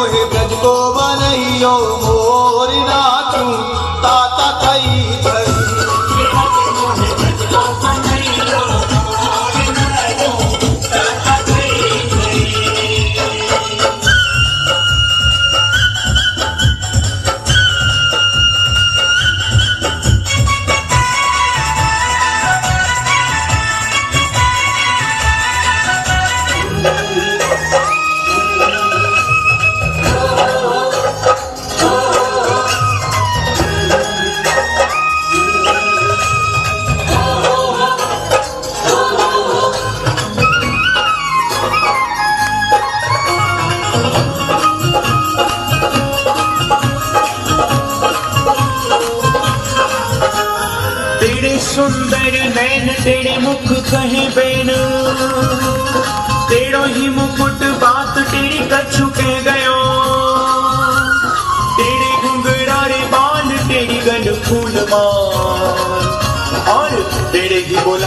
मोहे ब्रज को बनइयो मोर नाचू ताता थई थई। सुंदर नैन तेरे मुख कहे बेन, तेरो ही मुकुट बात तेरी कछु कह गयो। तेरे घुंघरारे बाल तेरी गंढ फूल मां